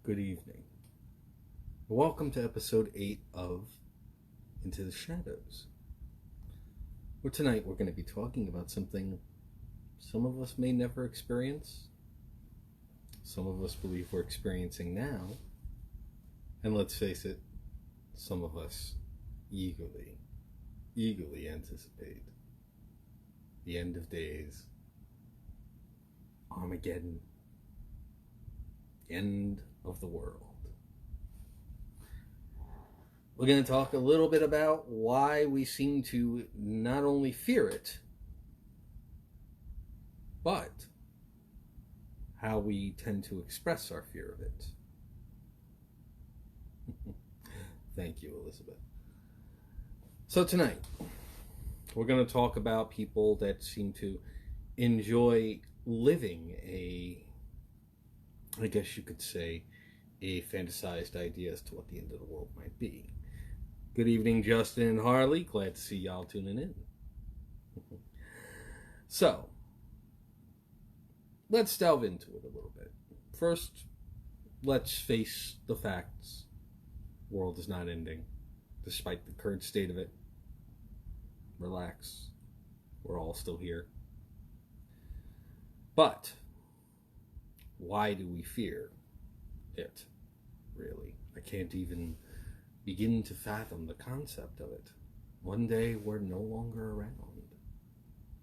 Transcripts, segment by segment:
Good evening. Welcome to episode 8 of Into the Shadows. Where tonight we're going to be talking about something some of us may never experience, some of us believe we're experiencing now, and let's face it, some of us eagerly anticipate. The end of days, Armageddon, end of the world. We're going to talk a little bit about why we seem to not only fear it, but how we tend to express our fear of it. Thank you, Elizabeth. So tonight, we're going to talk about people that seem to enjoy living I guess you could say, a fantasized idea as to what the end of the world might be. Good evening, Justin and Harley. Glad to see y'all tuning in. So, let's delve into it a little bit. First, let's face the facts. The world is not ending, despite the current state of it. Relax. We're all still here. But why do we fear it, really? I can't even begin to fathom the concept of it. One day we're no longer around.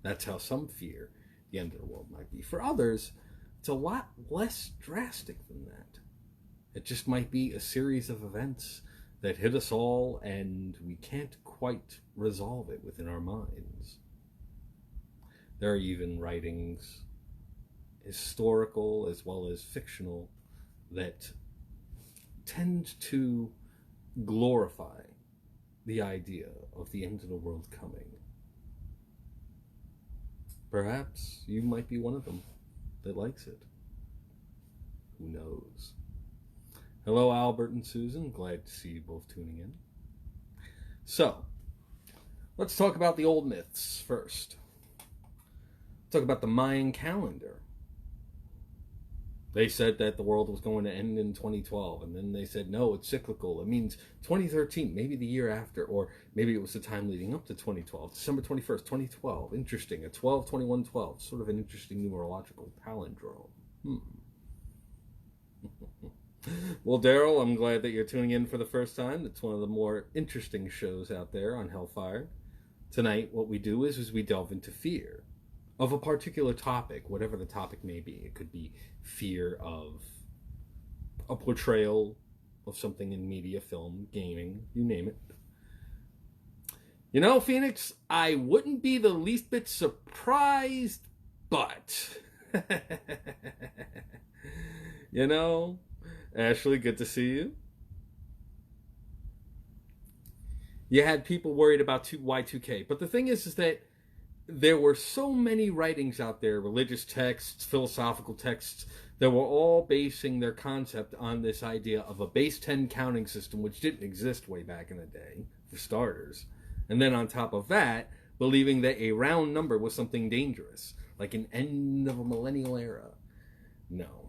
That's how some fear the end of the world might be. For others, it's a lot less drastic than that. It just might be a series of events that hit us all and we can't quite resolve it within our minds. There are even writings, historical as well as fictional, that tend to glorify the idea of the end of the world coming. Perhaps you might be one of them that likes it. Who knows? Hello, Albert and Susan. Glad to see you both tuning in. So, let's talk about the old myths first. Talk about the Mayan calendar. They said that the world was going to end in 2012, and then they said, no, it's cyclical. It means 2013, maybe the year after, or maybe it was the time leading up to 2012, December 21st, 2012. Interesting, a 12-21-12, sort of an interesting numerological palindrome. Well, Daryl, I'm glad that you're tuning in for the first time. It's one of the more interesting shows out there on Hellfire. Tonight, what we do is we delve into fear of a particular topic, whatever the topic may be. It could be fear of a portrayal of something in media, film, gaming, you name it. You know, Phoenix, I wouldn't be the least bit surprised, but... You know, Ashley, good to see you. You had people worried about Y2K, but the thing is that there were so many writings out there, religious texts, philosophical texts, that were all basing their concept on this idea of a base 10 counting system, which didn't exist way back in the day, for starters. And then on top of that, believing that a round number was something dangerous, like an end of a millennial era. No.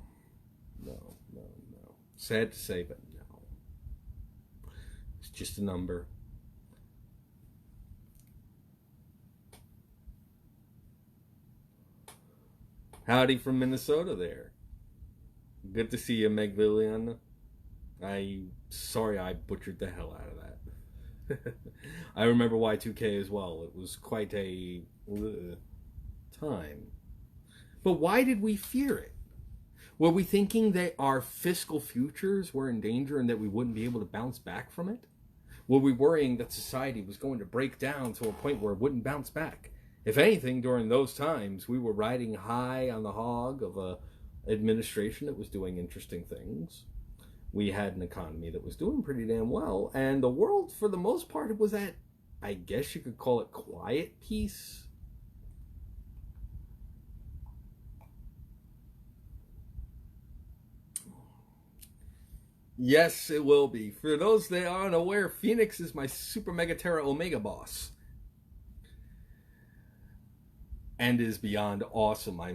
Sad to say, but no. It's just a number. Howdy from Minnesota there. Good to see you, Meg Lillian. Sorry I butchered the hell out of that. I remember Y2K as well. It was quite a time. But why did we fear it? Were we thinking that our fiscal futures were in danger and that we wouldn't be able to bounce back from it? Were we worrying that society was going to break down to a point where it wouldn't bounce back? If anything, during those times, we were riding high on the hog of a administration that was doing interesting things. We had an economy that was doing pretty damn well, and the world, for the most part, was at, I guess you could call it, quiet peace. Yes, it will be. For those that aren't aware, Phoenix is my Super Mega Terra Omega boss. and is beyond awesome. I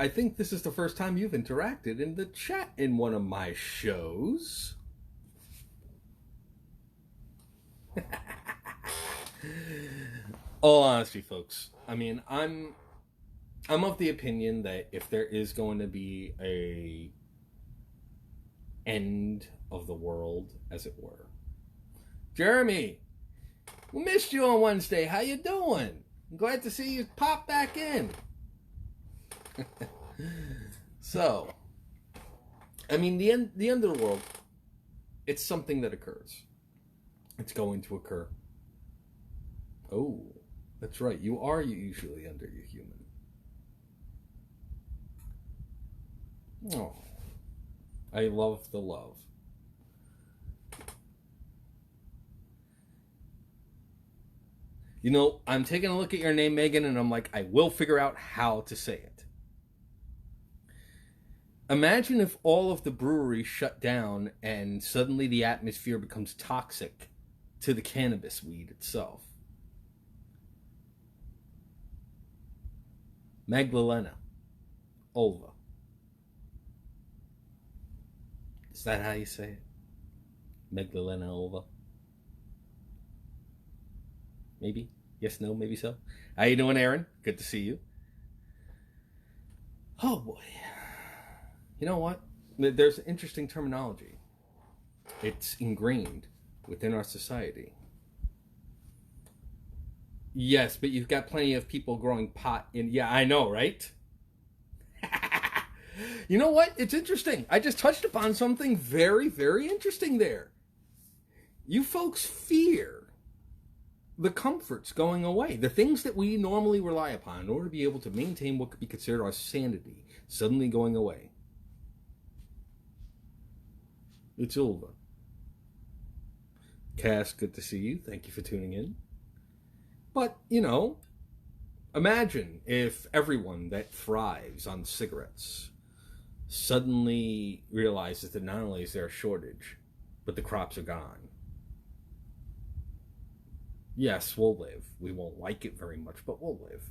think this is the first time you've interacted in the chat in one of my shows. All honesty, folks. I mean, I'm of the opinion that if there is going to be a end of the world, as it were. Jeremy, we missed you on Wednesday. How you doing? I'm glad to see you pop back in. So, I mean, the end of the world, it's something that occurs. It's going to occur. Oh, that's right. You are usually under your human. Oh, I love the love. You know, I'm taking a look at your name, Megan, and I'm like, I will figure out how to say it. Imagine if all of the breweries shut down and suddenly the atmosphere becomes toxic to the cannabis weed itself. Magdalena Ova. Is that how you say it? Magdalena Ova? Maybe? Yes, no, maybe so. How you doing, Aaron? Good to see you. Oh, boy. You know what? There's interesting terminology. It's ingrained within our society. Yes, but you've got plenty of people growing pot in... Yeah, I know, right? You know what? It's interesting. I just touched upon something very, very interesting there. You folks fear the comforts going away. The things that we normally rely upon in order to be able to maintain what could be considered our sanity suddenly going away. It's over. Cass, good to see you. Thank you for tuning in. But, you know, imagine if everyone that thrives on cigarettes suddenly realizes that not only is there a shortage, but the crops are gone. Yes, we'll live. We won't like it very much, but we'll live.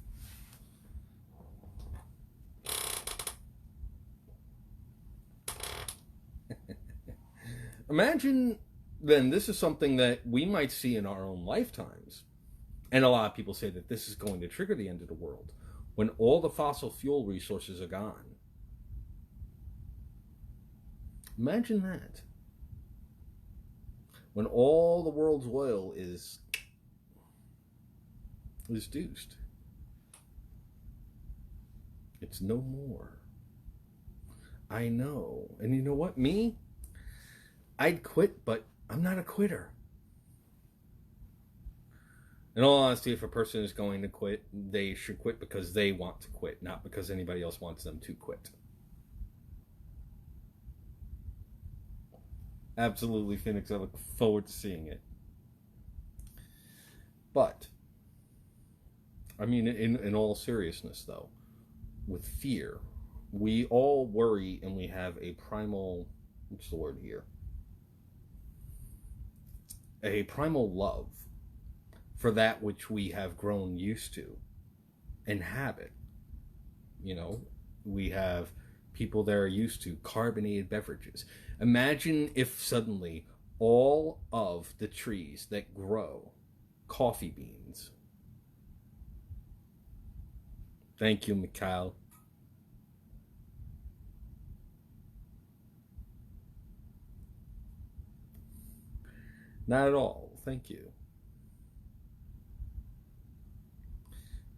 Imagine, then, this is something that we might see in our own lifetimes. And a lot of people say that this is going to trigger the end of the world when all the fossil fuel resources are gone. Imagine that. When all the world's oil is deuced. It's no more. I know. And you know what? Me? I'd quit, but I'm not a quitter. In all honesty, if a person is going to quit, they should quit because they want to quit, not because anybody else wants them to quit. Absolutely, Phoenix. I look forward to seeing it. But, I mean, in all seriousness, though, with fear, we all worry and we have a primal, what's the word here? A primal love for that which we have grown used to and habit. You know, we have people that are used to carbonated beverages. Imagine if suddenly all of the trees that grow coffee beans. Thank you, Mikhail. Not at all. Thank you.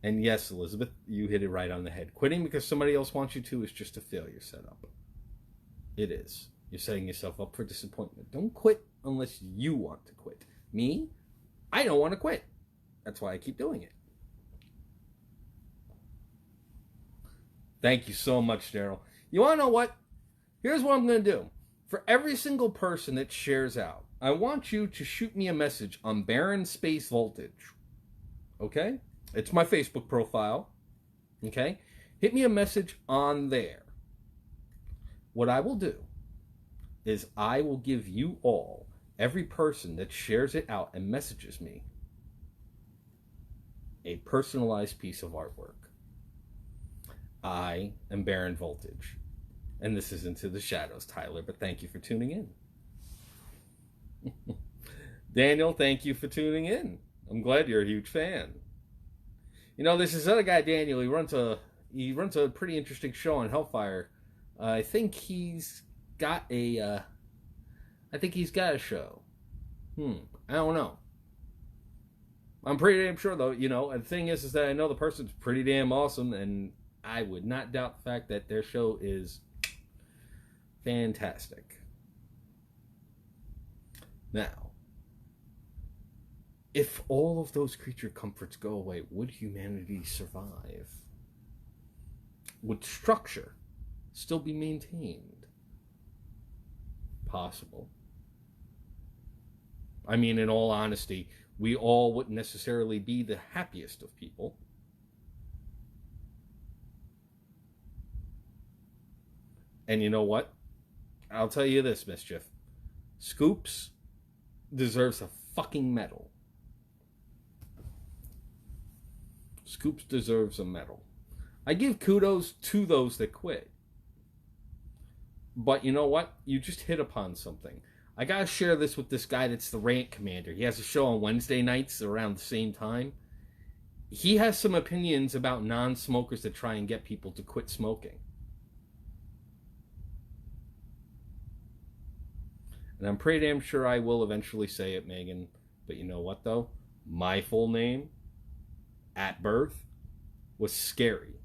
And yes, Elizabeth, you hit it right on the head. Quitting because somebody else wants you to is just a failure setup. It is. You're setting yourself up for disappointment. Don't quit unless you want to quit. Me? I don't want to quit. That's why I keep doing it. Thank you so much, Daryl. You want to know what? Here's what I'm going to do. For every single person that shares out, I want you to shoot me a message on Baron Space Voltage. Okay? It's my Facebook profile. Okay? Hit me a message on there. What I will do is I will give you all, every person that shares it out and messages me, a personalized piece of artwork. I am Baron Voltage, and this is Into the Shadows, Tyler, but thank you for tuning in. Daniel, thank you for tuning in. I'm glad you're a huge fan. You know, there's this other guy, Daniel. He runs a pretty interesting show on Hellfire. I think he's got a show. I don't know. I'm pretty damn sure, though. You know, and the thing is that I know the person's pretty damn awesome, and I would not doubt the fact that their show is fantastic. Now, if all of those creature comforts go away, would humanity survive? Would structure still be maintained? Possible. I mean, in all honesty, we all wouldn't necessarily be the happiest of people. And you know what? I'll tell you this, Mischief. Scoops deserves a fucking medal. Scoops deserves a medal. I give kudos to those that quit. But you know what? You just hit upon something. I gotta share this with this guy that's the Rant Commander. He has a show on Wednesday nights around the same time. He has some opinions about non-smokers that try and get people to quit smoking. And I'm pretty damn sure I will eventually say it, Megan. But you know what, though? My full name, at birth, was scary.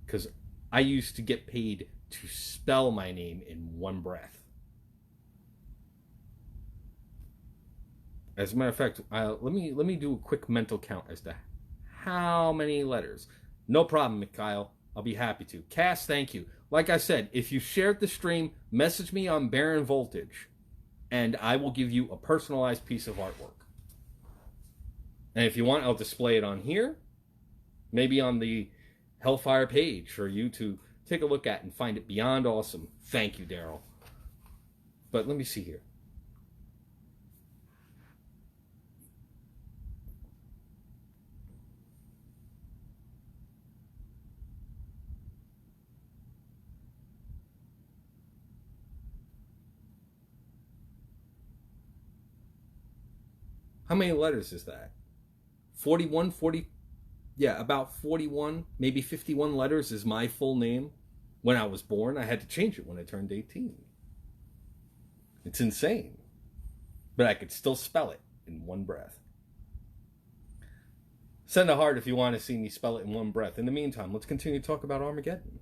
Because I used to get paid to spell my name in one breath. As a matter of fact, let me do a quick mental count as to how many letters. No problem, Mikhail. I'll be happy to. Cass, thank you. Like I said, if you shared the stream, message me on Baron Voltage, and I will give you a personalized piece of artwork. And if you want, I'll display it on here, maybe on the Hellfire page for you to take a look at and find it beyond awesome. Thank you, Daryl. But let me see here. How many letters is that? 41, 40, yeah, about 41, maybe 51 letters is my full name. When I was born, I had to change it when I turned 18. It's insane. But I could still spell it in one breath. Send a heart if you want to see me spell it in one breath. In the meantime, let's continue to talk about Armageddon,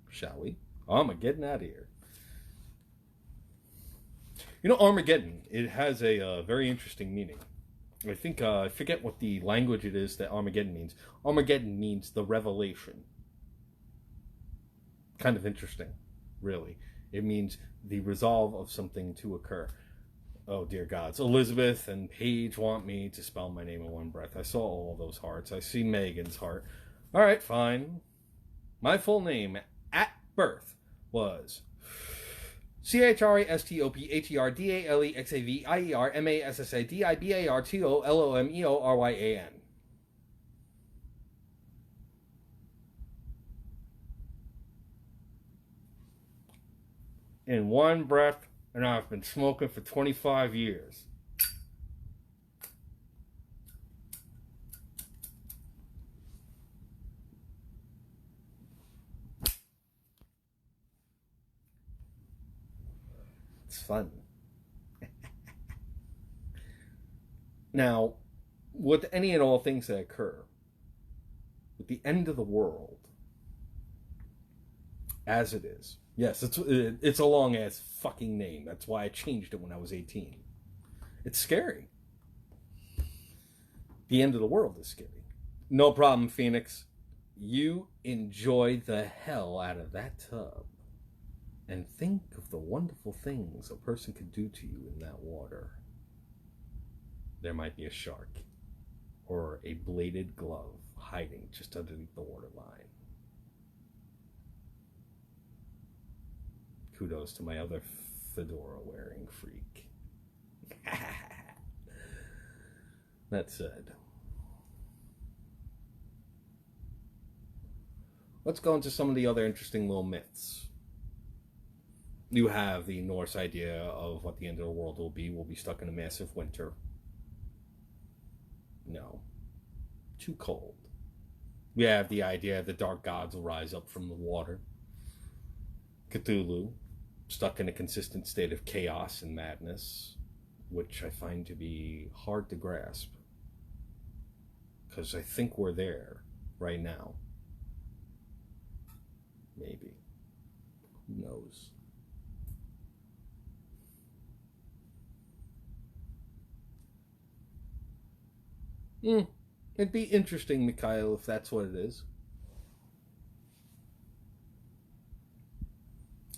shall we? Armageddon out of here. You know, Armageddon, it has a very interesting meaning. I think, I forget what the language it is that Armageddon means. Armageddon means the revelation. Kind of interesting, really. It means the resolve of something to occur. Oh, dear gods. Elizabeth and Paige want me to spell my name in one breath. I saw all those hearts. I see Megan's heart. All right, fine. My full name at birth was CHRASTOPHERDALEXAVIERMASSADIBARTOLOMEORYAN. In one breath, and I've been smoking for 25 years. It's fun. Now, with any and all things that occur, with the end of the world, as it is, yes, it's a long-ass fucking name. That's why I changed it when I was 18. It's scary. The end of the world is scary. No problem, Phoenix. You enjoy the hell out of that tub. And think of the wonderful things a person could do to you in that water. There might be a shark or a bladed glove hiding just underneath the waterline. Kudos to my other fedora-wearing freak. That said, let's go into some of the other interesting little myths. You have the Norse idea of what the end of the world will be. We'll be stuck in a massive winter. No. Too cold. We have the idea the dark gods will rise up from the water. Cthulhu, stuck in a consistent state of chaos and madness, which I find to be hard to grasp. Because I think we're there right now. Maybe. Who knows? It'd be interesting, Mikhail, if that's what it is.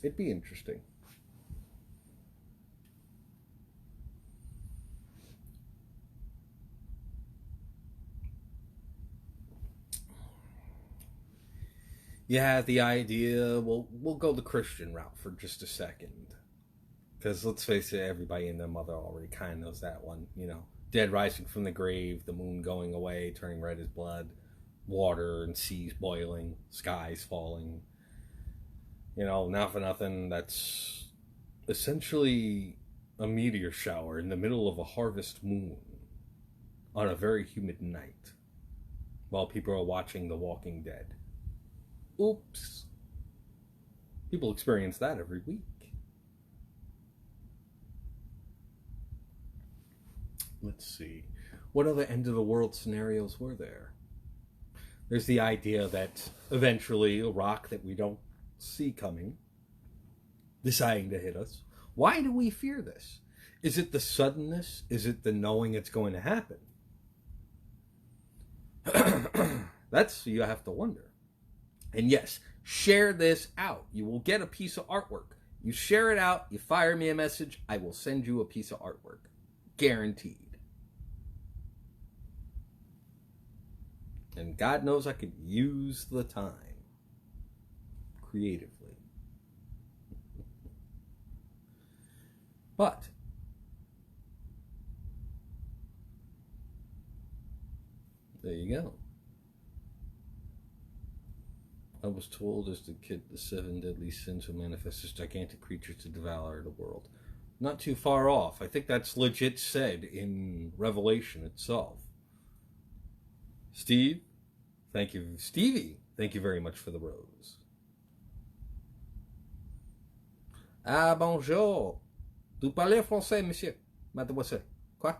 It'd be interesting. Yeah, the idea, we'll go the Christian route for just a second. Because let's face it, everybody and their mother already kind of knows that one, you know. Dead rising from the grave, the moon going away, turning red as blood, water and seas boiling, skies falling. You know, not for nothing, that's essentially a meteor shower in the middle of a harvest moon on a very humid night while people are watching The Walking Dead. Oops. People experience that every week. Let's see. What other end of the world scenarios were there? There's the idea that eventually a rock that we don't see coming deciding to hit us. Why do we fear this? Is it the suddenness? Is it the knowing it's going to happen? That's you have to wonder. And yes, share this out. You will get a piece of artwork. You share it out, you fire me a message, I will send you a piece of artwork. Guaranteed. And God knows I could use the time creatively. But there you go. I was told as a kid the 7 deadly sins will manifest as gigantic creatures to devour the world. Not too far off. I think that's legit said in Revelation itself. Steve, thank you. Stevie, thank you very much for the rose. Ah, bonjour. Tu parles français, monsieur? Mademoiselle. Quoi?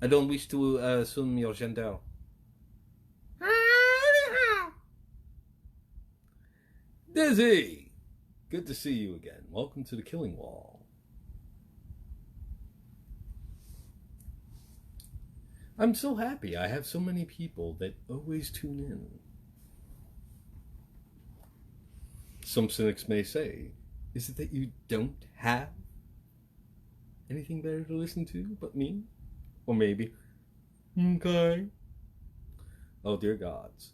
I don't wish to assume your gender. Dizzy! Good to see you again. Welcome to the Killing Wall. I'm so happy. I have so many people that always tune in. Some cynics may say, is it that you don't have anything better to listen to but me? Or maybe, okay. Oh, dear gods.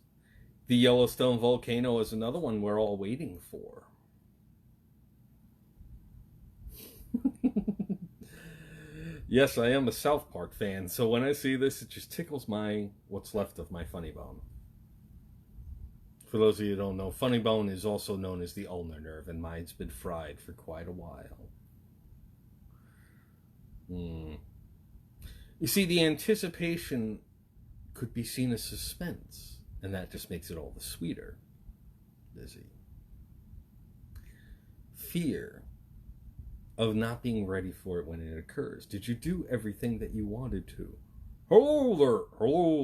The Yellowstone volcano is another one we're all waiting for. Yes, I am a South Park fan, so when I see this, it just tickles what's left of my funny bone. For those of you who don't know, funny bone is also known as the ulnar nerve, and mine's been fried for quite a while. You see, the anticipation could be seen as suspense, and that just makes it all the sweeter. Lizzie. Fear of not being ready for it when it occurs. Did you do everything that you wanted to? Hello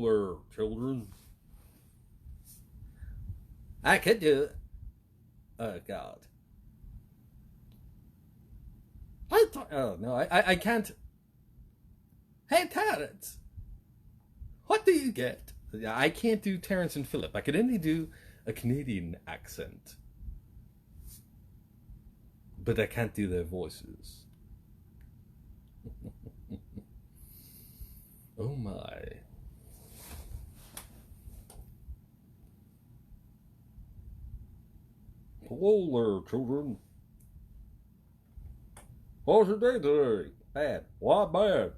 there, children. I could do it. Oh, God. I can't. Hey, Terrence. What do you get? I can't do Terrence and Philip. I could only do a Canadian accent. But I can't do their voices. Oh my. Hello there, children. How's your day today? Bad. Why bad?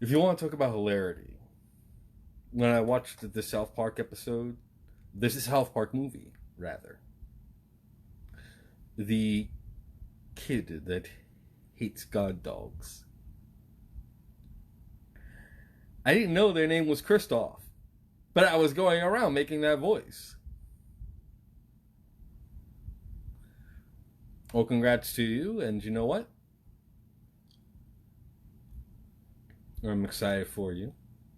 If you want to talk about hilarity, when I watched the South Park episode, this is South Park movie, rather. The kid that hates god dogs. I didn't know their name was Kristoff, but I was going around making that voice. Well, congrats to you, and you know what? I'm excited for you,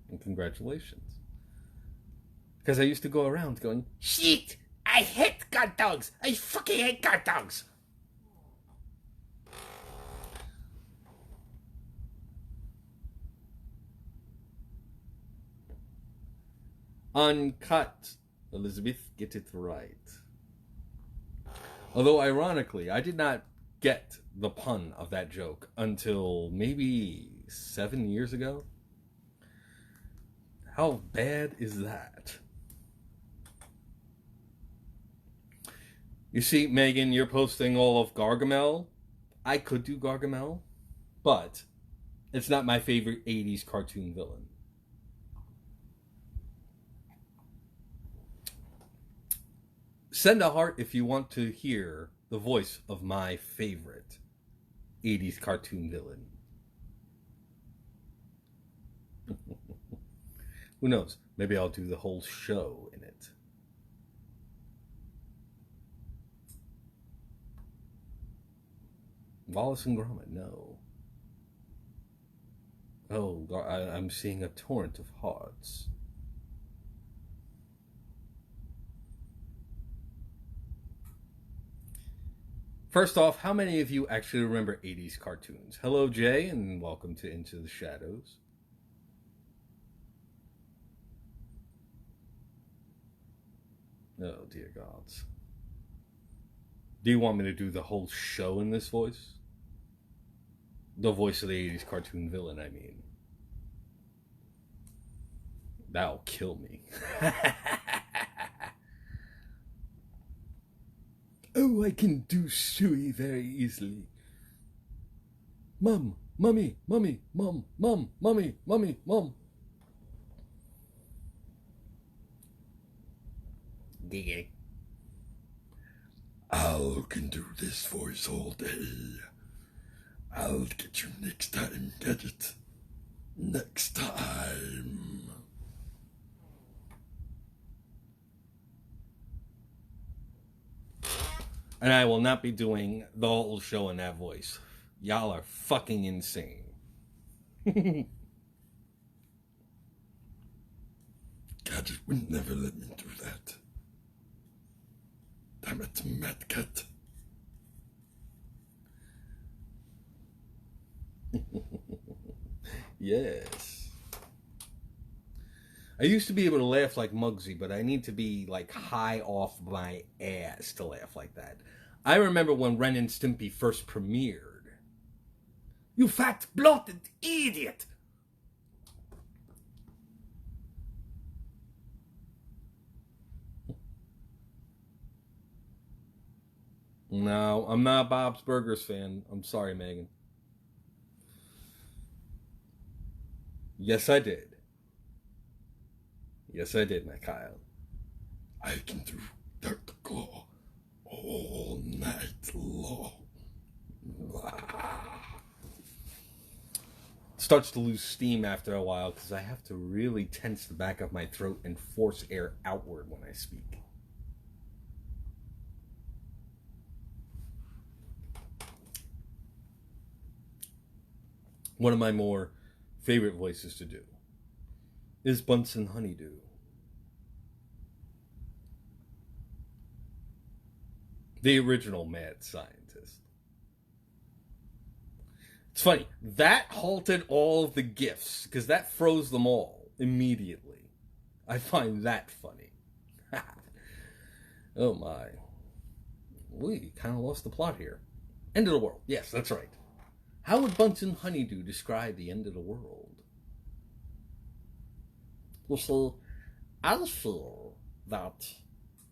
and congratulations. Because I used to go around going, shit, I hate guard dogs. I fucking hate guard dogs. Uncut. Elizabeth, get it right. Although, ironically, I did not get the pun of that joke until maybe 7 years ago. How bad is that? You see, Megan, you're posting all of Gargamel. I could do Gargamel, but it's not my favorite 80s cartoon villain. Send a heart if you want to hear the voice of my favorite 80s cartoon villain. Who knows? Maybe I'll do the whole show in it. Wallace and Gromit, no. Oh, I'm seeing a torrent of hearts. First off, how many of you actually remember 80s cartoons? Hello, Jay, and welcome to Into the Shadows. Oh, dear gods. Do you want me to do the whole show in this voice? The voice of the 80s cartoon villain, I mean. That'll kill me. Oh, I can do Suey very easily. Mum, mummy, mummy, mum, mum, mummy, mummy, mum. Giggy. I can do this voice all day. I'll get you next time, Gadget. Next time. And I will not be doing the whole show in that voice. Y'all are fucking insane. Gadget would never let me do that. Damn it, Mad Cat. Yes. I used to be able to laugh like Muggsy, but I need to be like high off my ass to laugh like that. I remember when Ren and Stimpy first premiered. You fat, bloated idiot! No, I'm not a Bob's Burgers fan. I'm sorry, Megan. Yes, I did. Yes, I did, my Kyle. I can do Dr. Claw all night long. It starts to lose steam after a while because I have to really tense the back of my throat and force air outward when I speak. One of my more favorite voices to do is Bunsen Honeydew. The original mad scientist. It's funny, that halted all of the GIFs, because that froze them all immediately. I find that funny. Oh my. We kind of lost the plot here. End of the world. Yes, that's right. How would Bunsen Honeydew describe the end of the world? You see, I feel that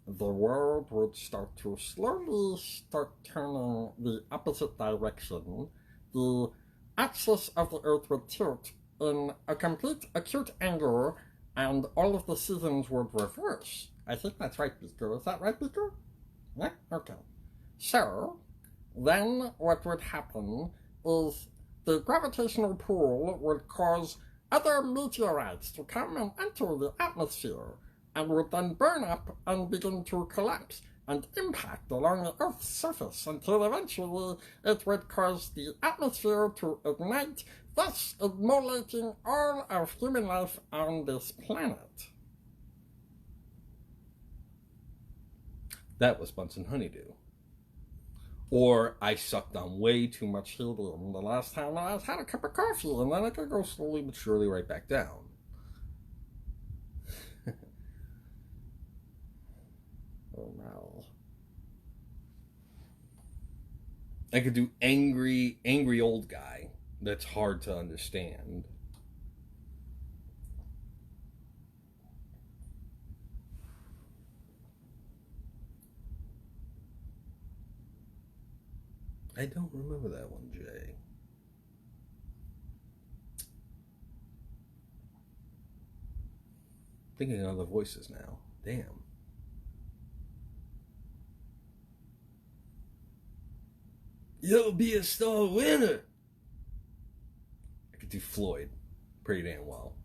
the world would start to slowly start turning the opposite direction. The axis of the Earth would tilt in a complete acute anger and all of the seasons would reverse. I think that's right, Beaker. Is that right, Beaker? Yeah? Okay. So, then what would happen is the gravitational pull would cause other meteorites to come and enter the atmosphere and would then burn up and begin to collapse and impact along the Earth's surface until eventually it would cause the atmosphere to ignite, thus immolating all of human life on this planet. That was Bunsen Honeydew. Or I sucked on way too much helium the last time I had a cup of coffee, and then I could go slowly but surely right back down. Oh no. I could do angry old guy. That's hard to understand. I don't remember that one, Jay. Thinking of the voices now. Damn. You'll be a star winner. I could do Floyd pretty damn well.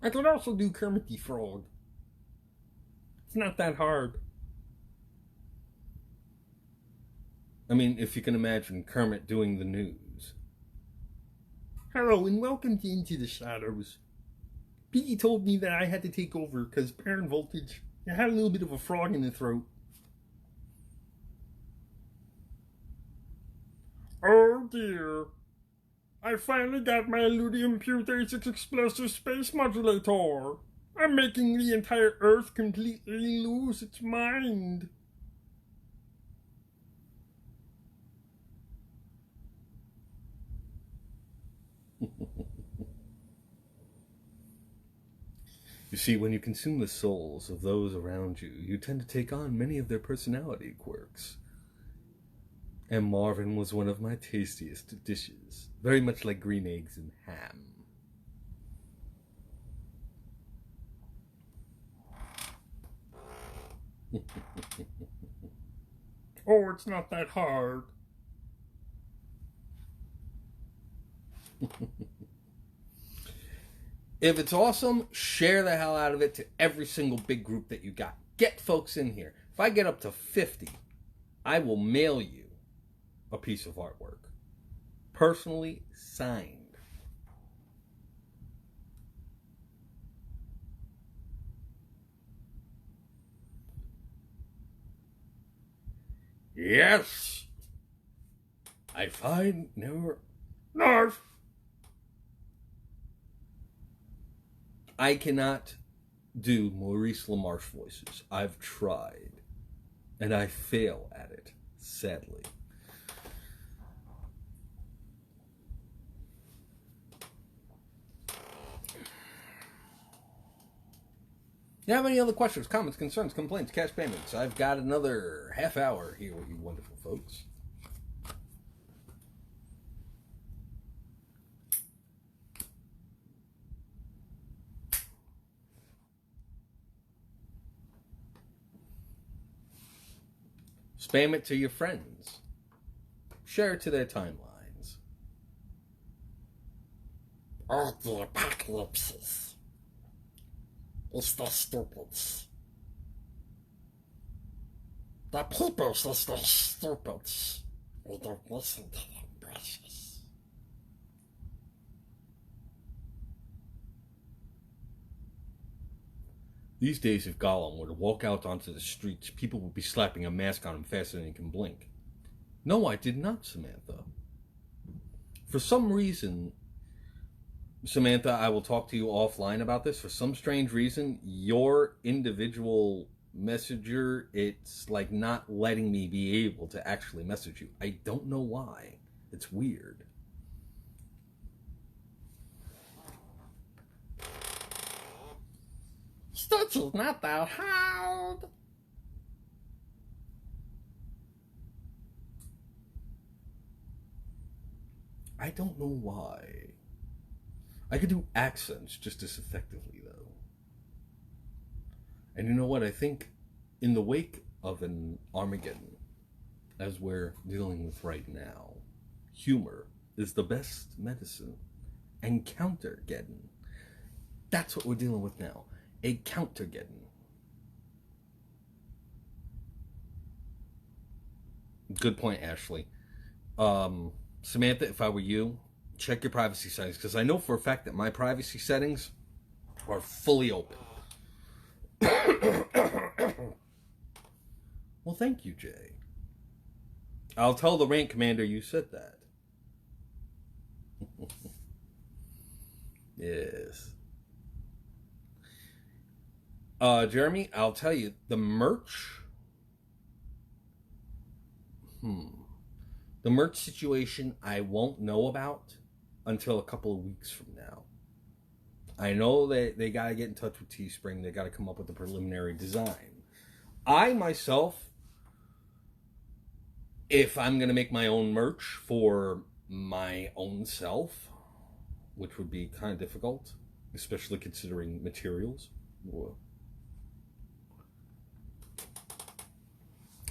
I could also do Kermit the Frog. It's not that hard. I mean, if you can imagine Kermit doing the news. Hello and welcome to Into the Shadows. Piggy told me that I had to take over because Baron Voltage had a little bit of a frog in the throat. Oh dear. I finally got my Ludium Q36 explosive space modulator. I'm making the entire Earth completely lose its mind. You see, when you consume the souls of those around you, you tend to take on many of their personality quirks. And Marvin was one of my tastiest dishes, very much like green eggs and ham. Oh, it's not that hard. If it's awesome, share the hell out of it to every single big group that you got. Get folks in here. If I get up to 50, I will mail you a piece of artwork. Personally signed. Yes. I find never... Narf. I cannot do Maurice LaMarche voices. I've tried. And I fail at it, sadly. You have any other questions, comments, concerns, complaints, cash payments? I've got another half hour here with you wonderful folks. Spam it to your friends. Share it to their timelines. Oh, the apocalypses. It's the stupids. The people's is the stupids. We don't listen to them, precious. These days, if Gollum were to walk out onto the streets, people would be slapping a mask on him faster than he can blink. No, I did not, Samantha. For some reason, Samantha, I will talk to you offline about this. For some strange reason, your individual messenger, it's like not letting me be able to actually message you. I don't know why. It's weird. Stitch is not that hard. I don't know why. I could do accents just as effectively, though. And you know what? I think in the wake of an Armageddon, as we're dealing with right now, humor is the best medicine. And countergeddon. That's what we're dealing with now. A countergeddon. Good point, Ashley. Samantha, if I were you, check your privacy settings, because I know for a fact that my privacy settings are fully open. Well, thank you, Jay. I'll tell the rank commander you said that. Yes. Jeremy, I'll tell you, the merch... The merch situation I won't know about until a couple of weeks from now. I know that they got to get in touch with Teespring. They got to come up with a preliminary design. I myself, if I'm going to make my own merch for my own self, which would be kind of difficult, especially considering materials.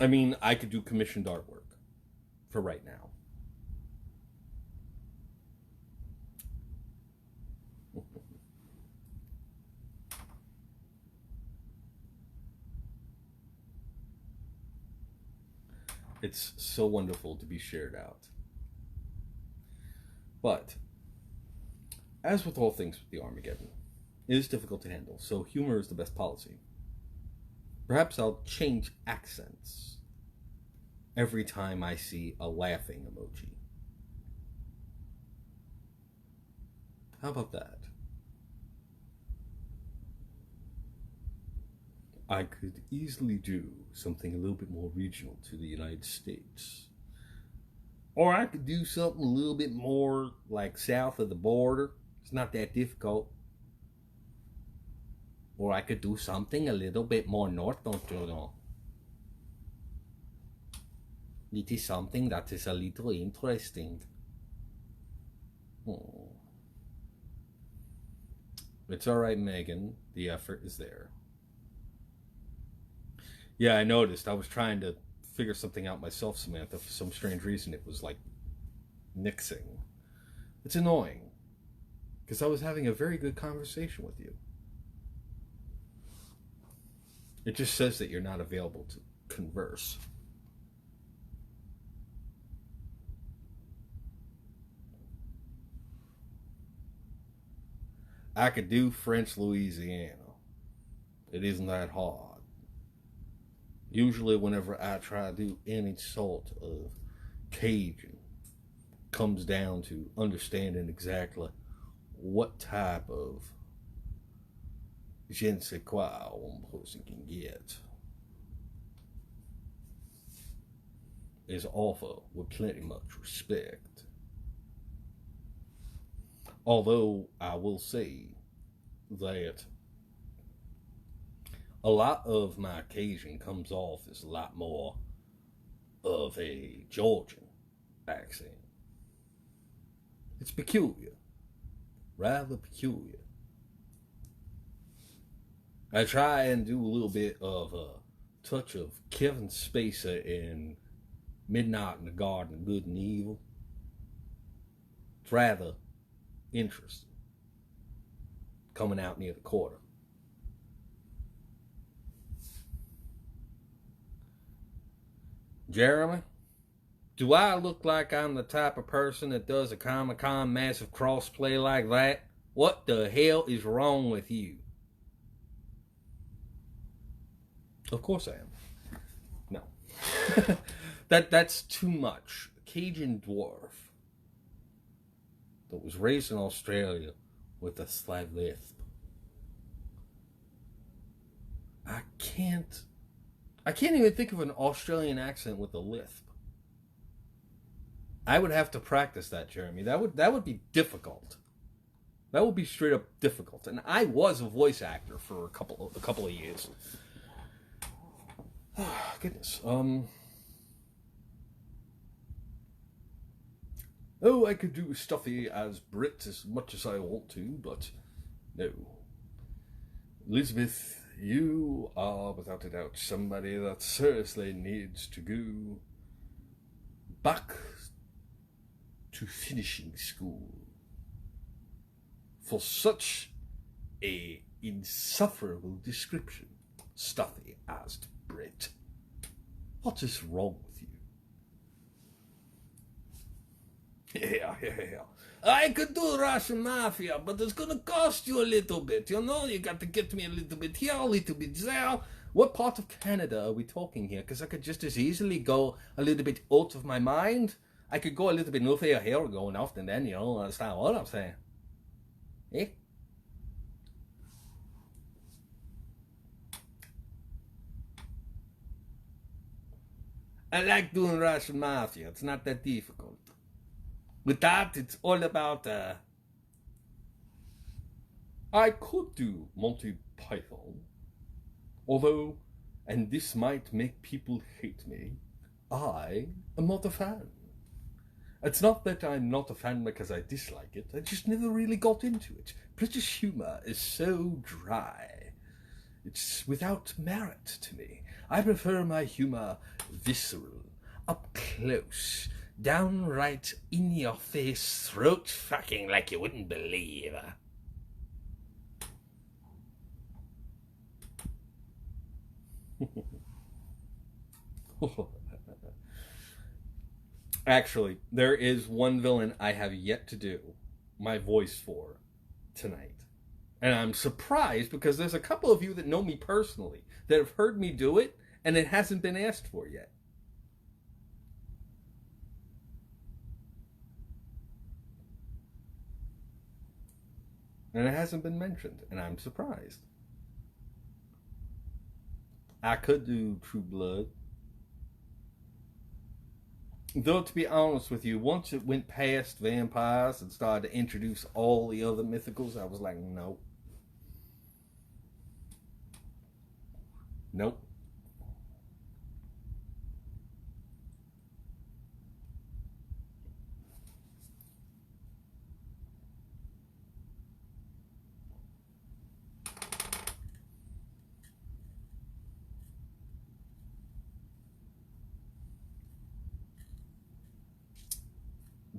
I mean, I could do commissioned artwork for right now. It's so wonderful to be shared out. But, as with all things with the Armageddon, it is difficult to handle, so humor is the best policy. Perhaps I'll change accents every time I see a laughing emoji. How about that? I could easily do something a little bit more regional to the United States. Or I could do something a little bit more like south of the border. It's not that difficult. Or I could do something a little bit more north, don't you know? It is something that is a little interesting. Oh. It's alright, Megan. The effort is there. Yeah, I noticed. I was trying to figure something out myself, Samantha. For some strange reason, it was like mixing. It's annoying. Because I was having a very good conversation with you. It just says that you're not available to converse. I could do French Louisiana. It isn't that hard. Usually whenever I try to do any sort of Cajun, comes down to understanding exactly what type of je ne sais quoi one person can get is offered with plenty much respect. Although I will say that a lot of my Cajun comes off as a lot more of a Georgian accent. It's peculiar. Rather peculiar. I try and do a little bit of a touch of Kevin Spacey in Midnight in the Garden, Good and Evil. It's rather interesting. Coming out near the quarter. Jeremy, do I look like I'm the type of person that does a Comic-Con massive crossplay like that? What the hell is wrong with you? Of course I am. No. That's too much. A Cajun dwarf that was raised in Australia with a slight lisp. I can't even think of an Australian accent with a lisp. I would have to practice that, Jeremy. That would be difficult. That would be straight up difficult. And I was a voice actor for a couple of years. Goodness. Oh, I could do Stuffy as Brit as much as I want to, but no. Elizabeth, you are without a doubt somebody that seriously needs to go back to finishing school. For such a insufferable description, Stuffy asked Brit. What is wrong with you? Yeah. I could do Russian Mafia, but it's gonna cost you a little bit. You know, you got to get me a little bit here, a little bit there. What part of Canada are we talking here? Because I could just as easily go a little bit out of my mind. I could go a little bit north here going off, and then, you know, understand what I'm saying. Eh? I like doing Russian Mafia. It's not that difficult. With that, it's all about, I could do Monty Python. Although, and this might make people hate me, I am not a fan. It's not that I'm not a fan because I dislike it. I just never really got into it. British humour is so dry. It's without merit to me. I prefer my humour visceral, up close, downright in your face, throat fucking like you wouldn't believe. Actually, there is one villain I have yet to do my voice for tonight. And I'm surprised because there's a couple of you that know me personally that have heard me do it, and it hasn't been asked for yet. And it hasn't been mentioned, and I'm surprised. I could do True Blood. Though, to be honest with you, once it went past vampires and started to introduce all the other mythicals, I was like, nope. Nope.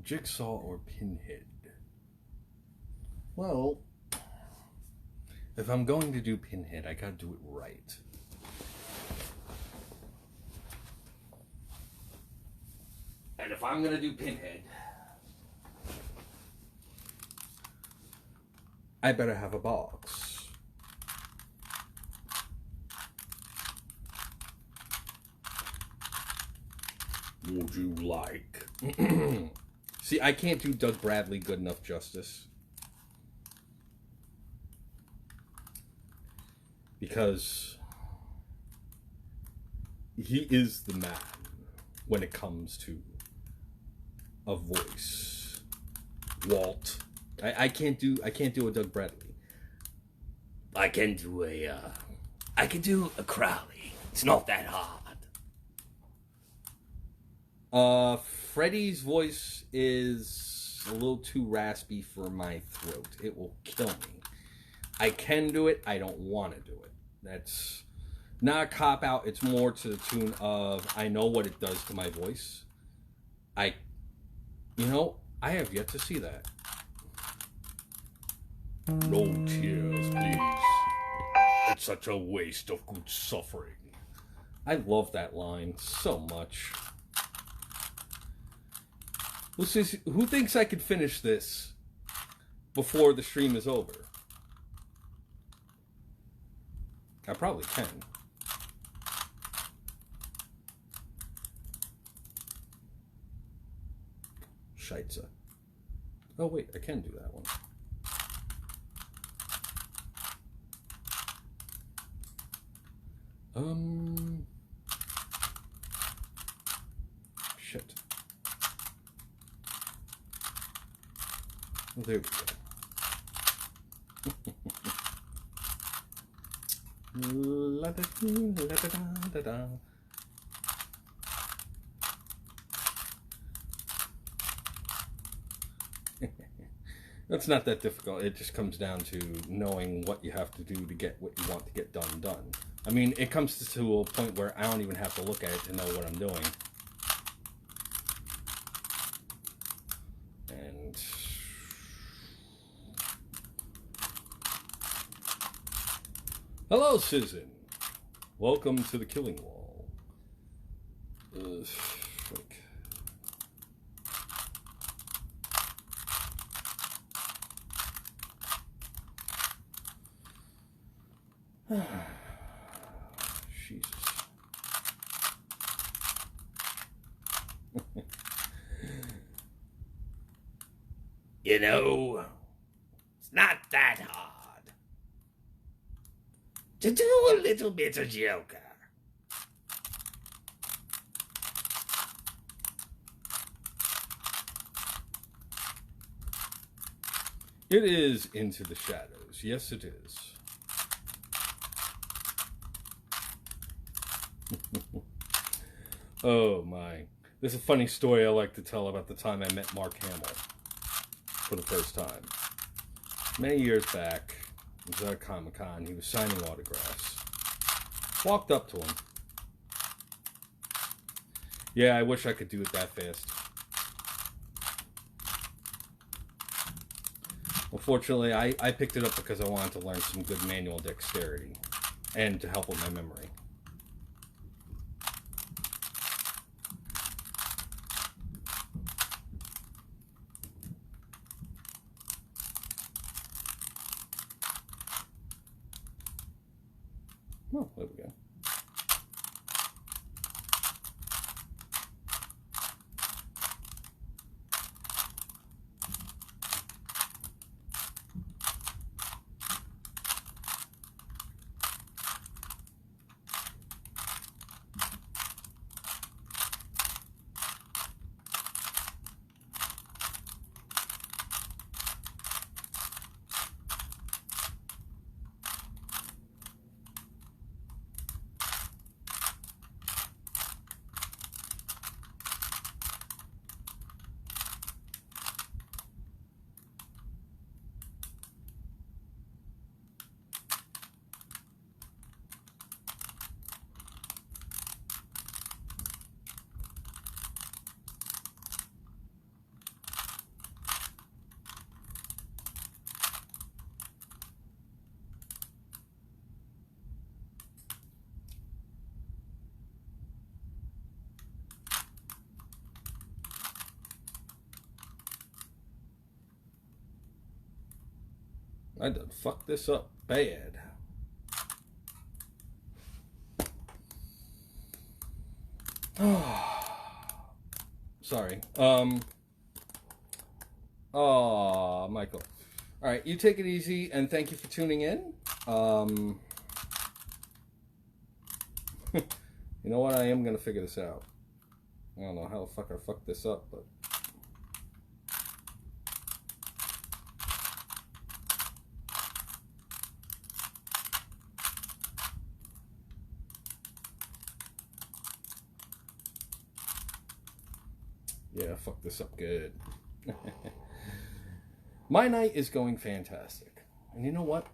Jigsaw or Pinhead? Well, if I'm going to do Pinhead, I gotta do it right. And if I'm gonna do Pinhead, I better have a box. Would you like? See, I can't do Doug Bradley good enough justice. Because he is the man when it comes to a voice. Walt. I can't do a Doug Bradley. I can do a Crowley. It's not that hard. Freddy's voice is a little too raspy for my throat. It will kill me. I can do it. I don't want to do it. That's not a cop-out. It's more to the tune of I know what it does to my voice. I have yet to see that. No tears, please. It's such a waste of good suffering. I love that line so much. Who thinks I could finish this before the stream is over? I probably can. Scheitze. Oh wait, I can do that one. Shit. Well, there we go. La da da da da da. It's not that difficult. It just comes down to knowing what you have to do to get what you want to get done. I mean, it comes to a point where I don't even have to look at it to know what I'm doing. And hello, Susan. Welcome to the Killing Wall. Frick. Jesus. You know, it's not that hard to do a little bit of Joker. It is Into the Shadows. Yes, it is. Oh my. There's a funny story I like to tell about the time I met Mark Hamill for the first time. Many years back, I was at a Comic-Con. He was signing autographs. Walked up to him. Yeah, I wish I could do it that fast. Unfortunately, I picked it up because I wanted to learn some good manual dexterity and to help with my memory. Oh, there we go. I done fucked this up bad. Sorry. Oh, Michael. All right, you take it easy, and thank you for tuning in. You know what? I am gonna figure this out. I don't know how the fuck I fucked this up, but. Yeah, fuck this up good. My night is going fantastic. And you know what?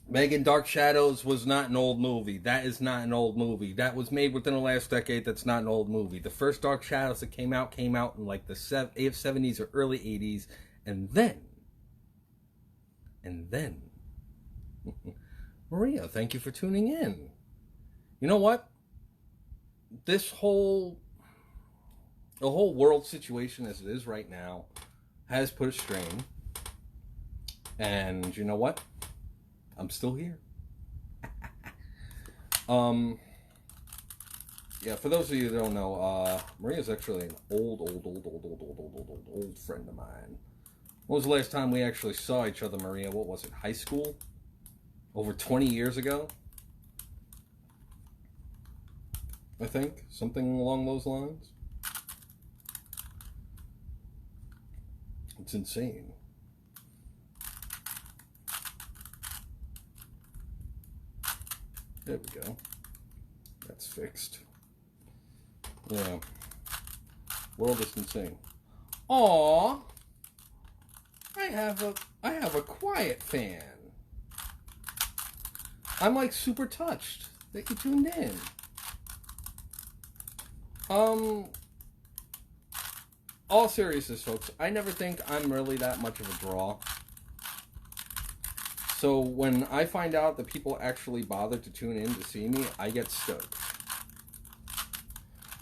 Megan Dark Shadows was not an old movie. That is not an old movie. That was made within the last decade. That's not an old movie. The first Dark Shadows that came out in like the 70s or early 80s. And then... Maria, thank you for tuning in. You know what? The whole world situation as it is right now has put a strain. And you know what? I'm still here. Yeah, for those of you that don't know, Maria's actually an old friend of mine. When was the last time we actually saw each other, Maria? What was it, high school? Over 20 years ago? I think. Something along those lines. It's insane. There we go. That's fixed. Yeah. World distancing. Aww. I have a quiet fan. I'm like super touched that you tuned in. All seriousness, folks, I never think I'm really that much of a draw. So when I find out that people actually bother to tune in to see me, I get stoked.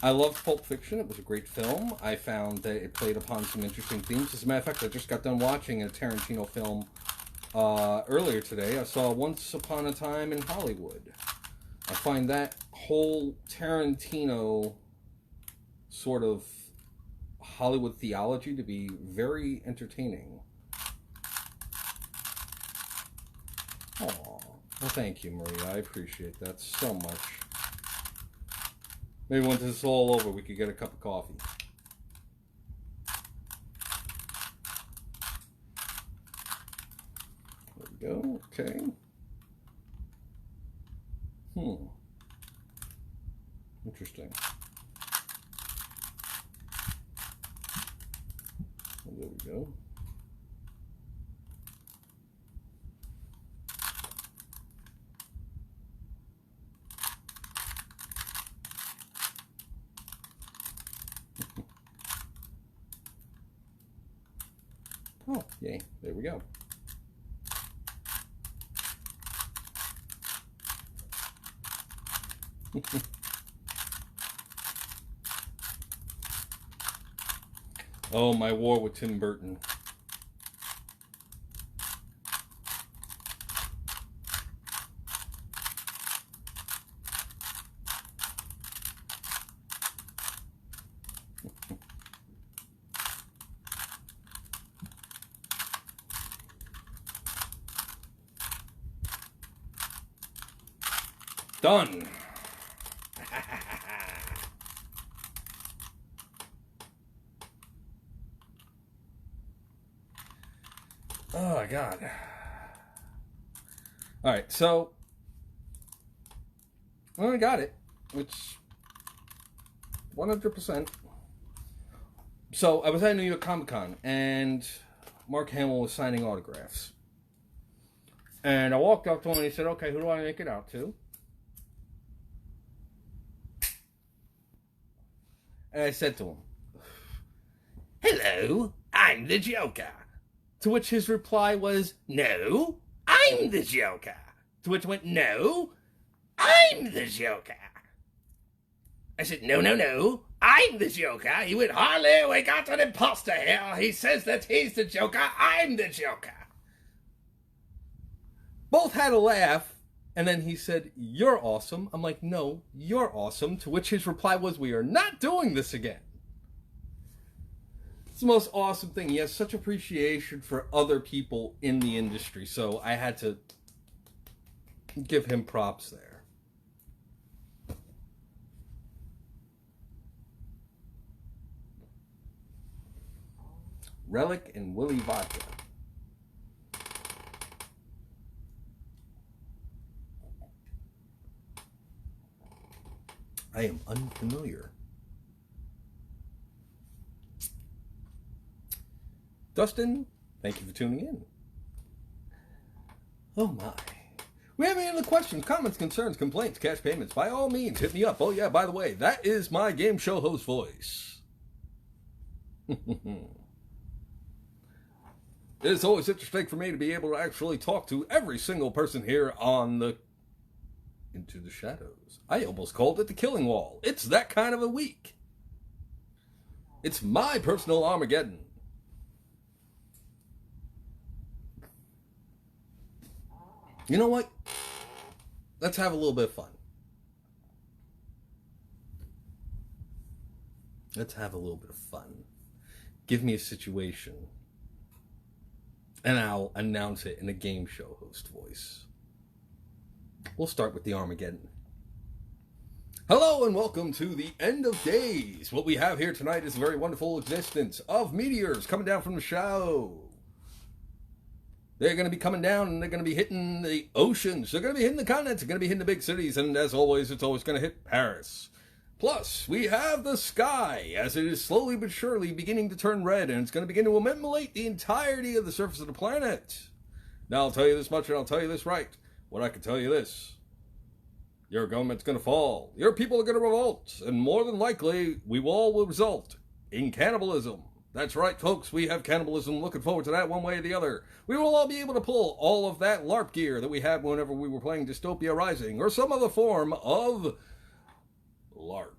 I loved Pulp Fiction. It was a great film. I found that it played upon some interesting themes. As a matter of fact, I just got done watching a Tarantino film earlier today. I saw Once Upon a Time in Hollywood. I find that whole Tarantino sort of Hollywood theology to be very entertaining. Aw. Well, thank you, Maria. I appreciate that so much. Maybe when this is all over, we could get a cup of coffee. There we go. Okay. Interesting. Well, there we go. Oh, yay. There we go. Oh, my war with Tim Burton. Done. Oh my God. All right, so well, I got it, which 100%. So I was at New York Comic Con, and Mark Hamill was signing autographs, and I walked up to him and he said, "Okay, who do I make it out to?" And I said to him, Hello, I'm the Joker. to which his reply was, No, I'm the Joker. to which went, No, I'm the Joker. I said, no, I'm the Joker. He went, Harley, we got an imposter here. He says that he's the Joker. I'm the Joker. both had a laugh, and then he said, "You're awesome." I'm like, "No, you're awesome." To which his reply was, "We are not doing this again." It's the most awesome thing. He has such appreciation for other people in the industry, so I had to give him props there. Relic and Willy Vodka. I am unfamiliar. Dustin, thank you for tuning in. Oh my. We have any other questions, comments, concerns, complaints, cash payments? By all means, hit me up. Oh yeah, by the way, that is my game show host voice. It's always interesting for me to be able to actually talk to every single person here on the Into the Shadows. I almost called it the Killing Wall. It's that kind of a week. It's my personal Armageddon. You know what? Let's have a little bit of fun. Let's have a little bit of fun. Give me a situation, and I'll announce it in a game show host voice. We'll start with the Armageddon. Hello and welcome to the End of Days. What we have here tonight is a very wonderful existence of meteors coming down from the show. They're going to be coming down and they're going to be hitting the oceans. They're going to be hitting the continents. They're going to be hitting the big cities. And as always, it's always going to hit Paris. Plus, we have the sky, as it is slowly but surely beginning to turn red, and it's going to begin to immolate the entirety of the surface of the planet. Now, I'll tell you this much, and I'll tell you this right. What I can tell you this. Your government's going to fall. Your people are going to revolt. And more than likely, we will result in cannibalism. That's right, folks. We have cannibalism. Looking forward to that one way or the other. We will all be able to pull all of that LARP gear that we had whenever we were playing Dystopia Rising, or some other form of LARP.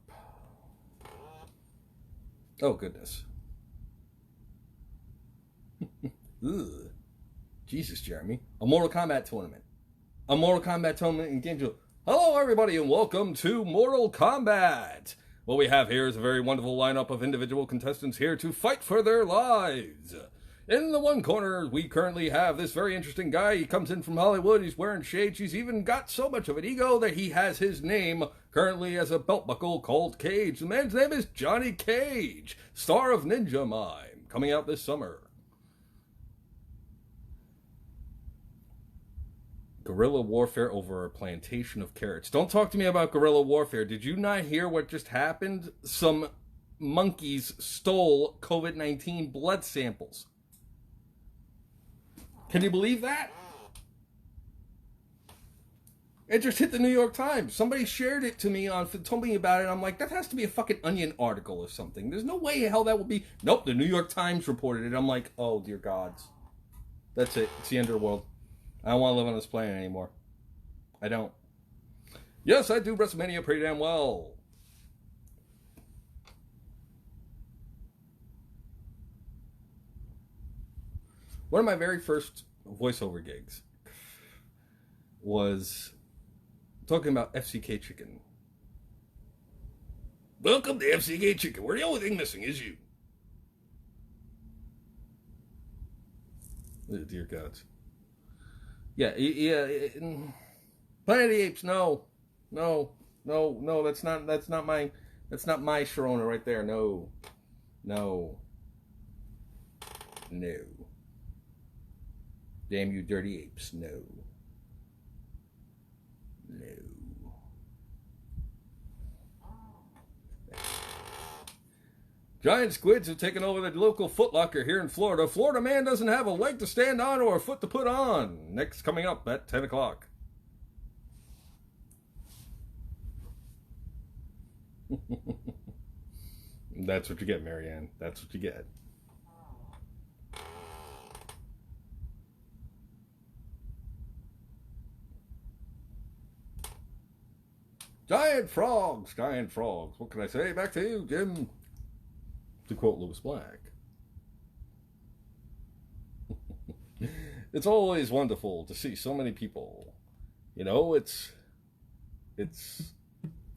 Oh, goodness. Ugh. Jesus, Jeremy. A Mortal Kombat tournament. A Mortal Kombat tournament in Game Jewel. Hello, everybody, and welcome to Mortal Kombat. What we have here is a very wonderful lineup of individual contestants here to fight for their lives. In the one corner, we currently have this very interesting guy. He comes in from Hollywood. He's wearing shades. He's even got so much of an ego that he has his name currently as a belt buckle called Cage. The man's name is Johnny Cage, star of Ninja Mime, coming out this summer. Guerrilla warfare over a plantation of carrots. Don't talk to me about guerrilla warfare. Did you not hear what just happened? Some monkeys stole COVID-19 blood samples. Can you believe that? It just hit the New York Times. Somebody shared it to me, told me about it. I'm like, that has to be a fucking Onion article or something. There's no way hell that would be. Nope, the New York Times reported it. I'm like, oh dear gods. That's it. It's the end of the world. I don't want to live on this planet anymore. I don't. Yes, I do WrestleMania pretty damn well. One of my very first voiceover gigs was talking about FCK Chicken. Welcome to FCK Chicken, where the only thing missing is you. Oh, dear gods. Yeah. Planet of the Apes. No, that's not my Sharona right there. No. Damn you, dirty apes. No. Giant squids have taken over the local Foot Locker here in Florida. Florida man doesn't have a leg to stand on or a foot to put on. Next coming up at 10 o'clock. That's what you get, Marianne. That's what you get. Giant frogs. What can I say? Back to you, Jim. To quote Lewis Black. It's always wonderful to see so many people. You know, it's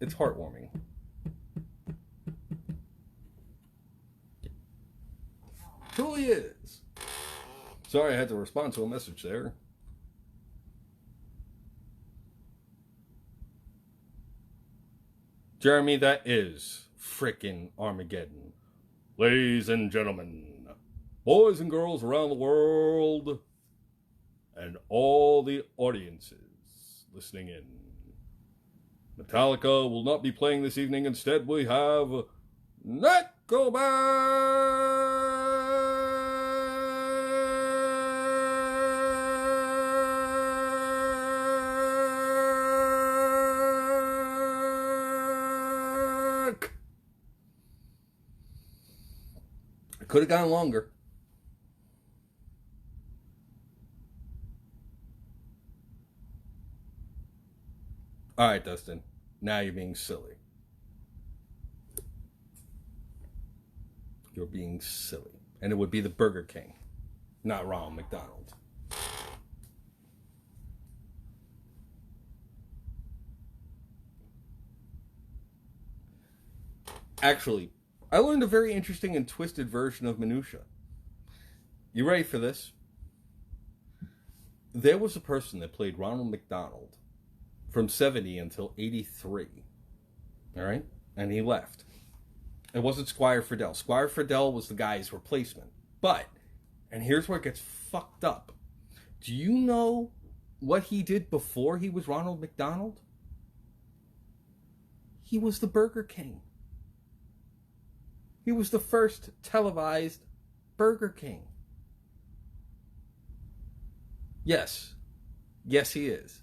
heartwarming. Truly is. Sorry I had to respond to a message there. Jeremy, that is frickin' Armageddon. Ladies and gentlemen, boys and girls around the world, and all the audiences listening in. Metallica will not be playing this evening. Instead, we have could have gone longer. All right, Dustin. Now you're being silly. You're being silly. And it would be the Burger King, not Ronald McDonald. Actually, I learned a very interesting and twisted version of minutia. You ready for this? There was a person that played Ronald McDonald from 70 until 83. All right? And he left. It wasn't Squire Fidel. Squire Fidel was the guy's replacement. But, and here's where it gets fucked up. Do you know what he did before he was Ronald McDonald? He was the Burger King. He was the first televised Burger King. Yes. Yes, he is.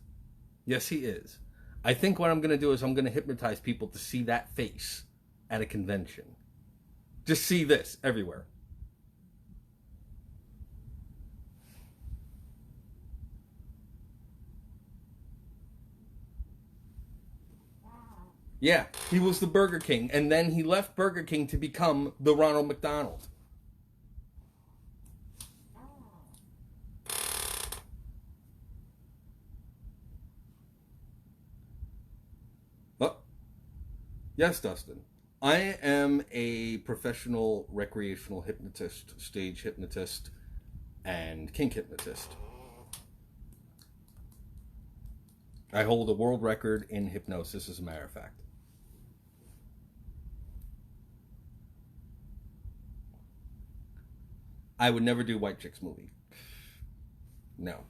Yes, he is. I think what I'm going to do is I'm going to hypnotize people to see that face at a convention. Just see this everywhere. Yeah, he was the Burger King, and then he left Burger King to become the Ronald McDonald. Oh, yes, Dustin. I am a professional recreational hypnotist, stage hypnotist, and kink hypnotist. I hold a world record in hypnosis, as a matter of fact. I would never do White Chicks movie. No.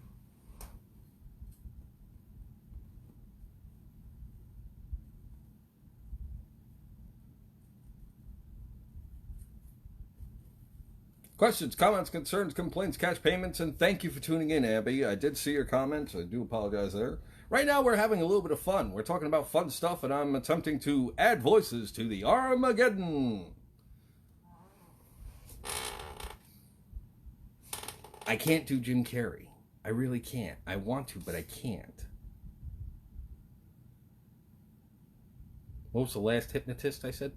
Questions, comments, concerns, complaints, cash payments, and thank you for tuning in, Abby. I did see your comments. I do apologize there. Right now, we're having a little bit of fun. We're talking about fun stuff, and I'm attempting to add voices to the Armageddon. I can't do Jim Carrey. I really can't. I want to, but I can't. What was the last hypnotist I said?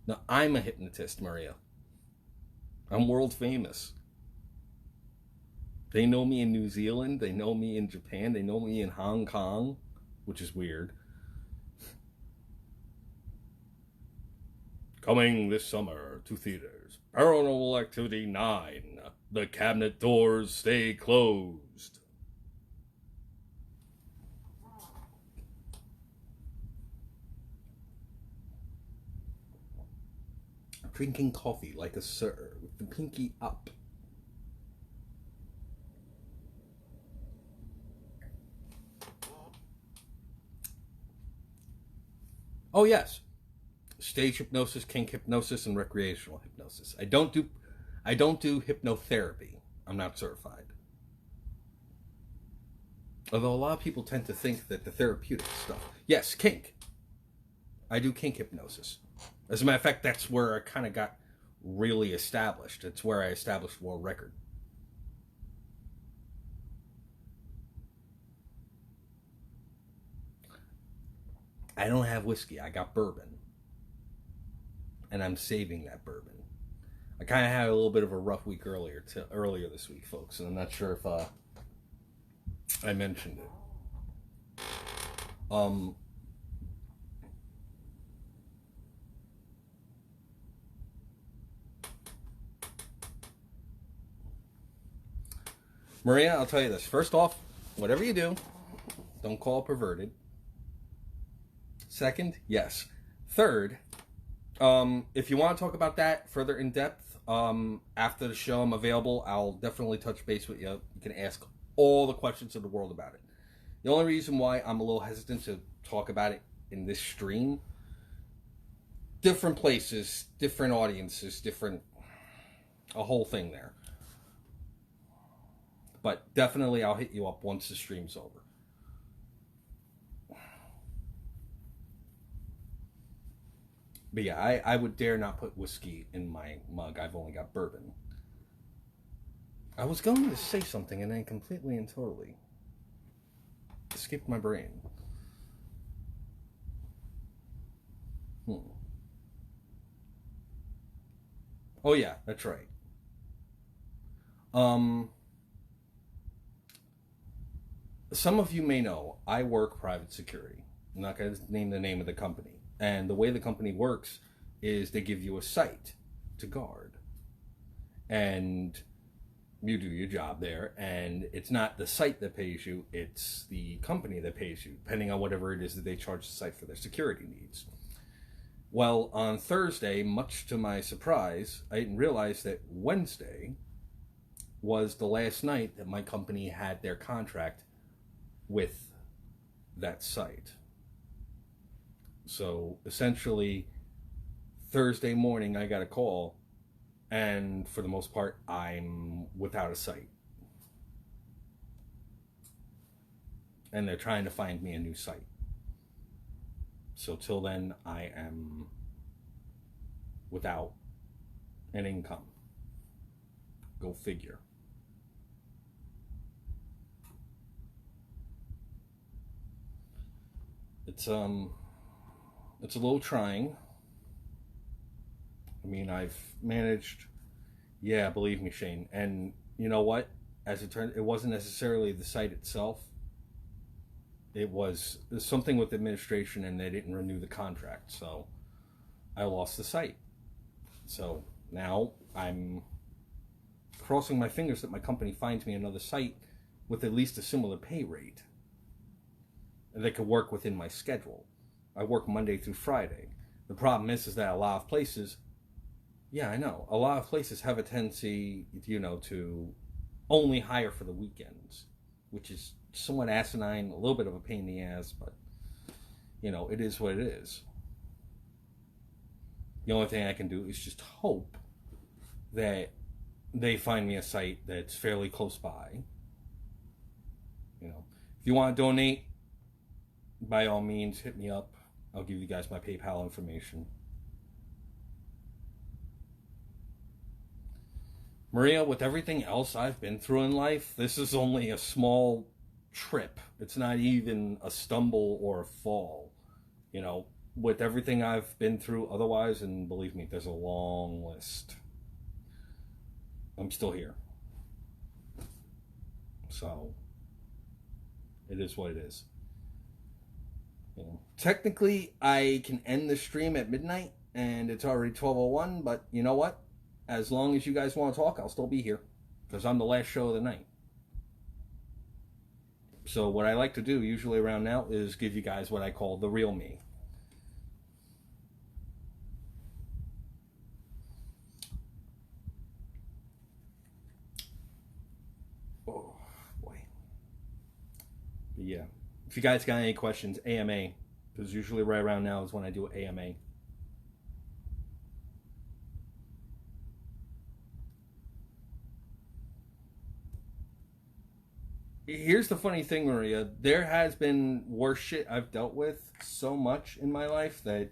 No, I'm a hypnotist, Maria. I'm world famous. They know me in New Zealand. They know me in Japan. They know me in Hong Kong, which is weird. Coming this summer to theaters, Paranormal Activity 9. The cabinet doors stay closed. Drinking coffee like a sir, with the pinky up. Oh yes, stage hypnosis, kink hypnosis, and recreational hypnosis. I don't do hypnotherapy. I'm not certified. Although a lot of people tend to think that the therapeutic stuff. Yes, kink. I do kink hypnosis. As a matter of fact, that's where I kind of got really established. It's where I established world record. I don't have whiskey. I got bourbon. And I'm saving that bourbon. I kind of had a little bit of a rough week earlier this week, folks. And I'm not sure if I mentioned it. Maria, I'll tell you this. First off, whatever you do, don't call it perverted. Second, yes. Third, if you want to talk about that further in depth, after the show, I'm available. I'll definitely touch base with you. You can ask all the questions in the world about it. The only reason why I'm a little hesitant to talk about it in this stream, different places, different audiences, a whole thing there. But definitely I'll hit you up once the stream's over. But yeah, I would dare not put whiskey in my mug. I've only got bourbon. I was going to say something and then completely and totally escaped my brain. Oh yeah, that's right. Some of you may know, I work private security. I'm not going to name the name of the company. And the way the company works is they give you a site to guard. And you do your job there. And it's not the site that pays you, it's the company that pays you, depending on whatever it is that they charge the site for their security needs. Well, on Thursday, much to my surprise, I didn't realize that Wednesday was the last night that my company had their contract with that site. So essentially, Thursday morning, I got a call, and for the most part, I'm without a site. And they're trying to find me a new site. So till then, I am without an income. Go figure. It's a little trying. I mean, I've managed, yeah, believe me, Shane. And you know what? As it turned, it wasn't necessarily the site itself. It was something with administration, and they didn't renew the contract, so I lost the site. So now I'm crossing my fingers that my company finds me another site with at least a similar pay rate that could work within my schedule. I work Monday through Friday. The problem is that a lot of places, yeah, I know, a lot of places have a tendency, to only hire for the weekends, which is somewhat asinine, a little bit of a pain in the ass, but, it is what it is. The only thing I can do is just hope that they find me a site that's fairly close by. If you want to donate, by all means, hit me up. I'll give you guys my PayPal information. Maria, with everything else I've been through in life, this is only a small trip. It's not even a stumble or a fall. With everything I've been through otherwise, and believe me, there's a long list. I'm still here. So, it is what it is. Technically, I can end the stream at midnight, and it's already 12:01, but you know what? As long as you guys want to talk, I'll still be here, because I'm the last show of the night. So what I like to do, usually around now, is give you guys what I call the real me. Oh, boy. But yeah. If you guys got any questions, AMA, because usually right around now is when I do AMA. Here's the funny thing, Maria. There has been worse shit I've dealt with so much in my life that,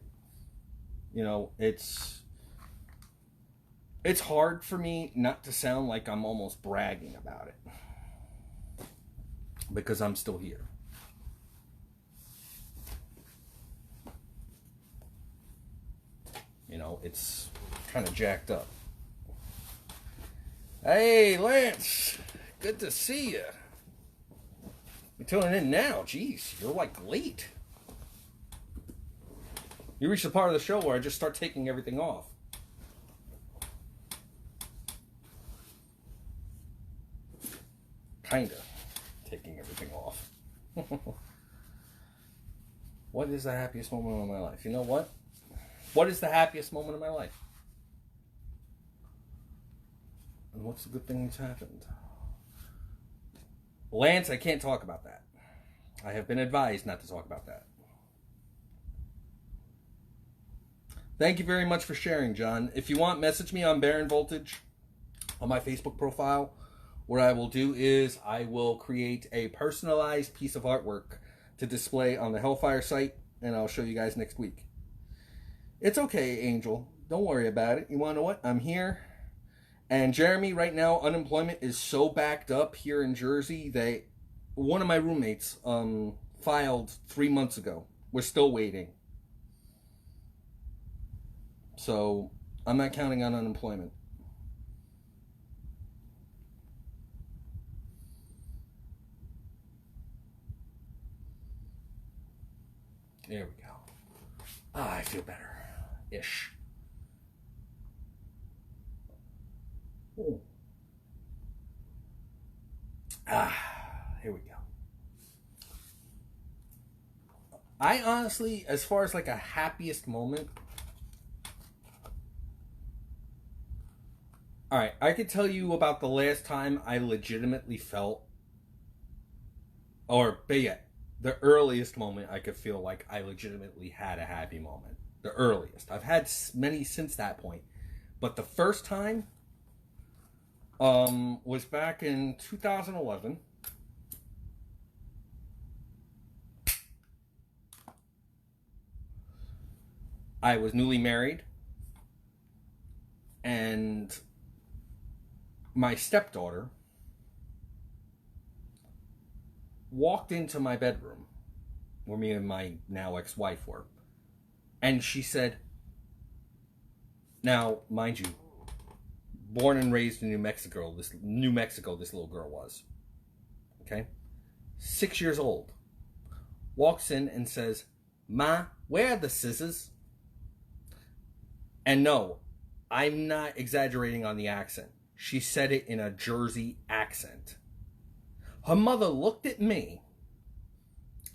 it's hard for me not to sound like I'm almost bragging about it. Because I'm still here. It's kind of jacked up. Hey, Lance. Good to see you. You're tuning in now. Jeez, you're like late. You reached the part of the show where I just start taking everything off. Kinda taking everything off. What is the happiest moment of my life? You know what? What is the happiest moment of my life? And what's the good thing that's happened? Lance, I can't talk about that. I have been advised not to talk about that. Thank you very much for sharing, John. If you want, message me on Baron Voltage on my Facebook profile. What I will do is I will create a personalized piece of artwork to display on the Hellfire site, and I'll show you guys next week. It's okay, Angel. Don't worry about it. You want to know what? I'm here. And Jeremy, right now, unemployment is so backed up here in Jersey that one of my roommates filed 3 months ago. We're still waiting. So, I'm not counting on unemployment. There we go. I feel better. Ish. Ooh. Here we go. I honestly, as far as like a happiest moment, alright, I could tell you about the last time I legitimately felt, or better yet, the earliest moment I could feel like I legitimately had a happy moment. The earliest. I've had many since that point. But the first time was back in 2011. I was newly married, and my stepdaughter walked into my bedroom where me and my now ex-wife were, and she said, now, mind you, born and raised in New Mexico, this little girl was, okay, 6 years old, walks in and says, "Ma, where are the scissors?" And no, I'm not exaggerating on the accent. She said it in a Jersey accent. Her mother looked at me.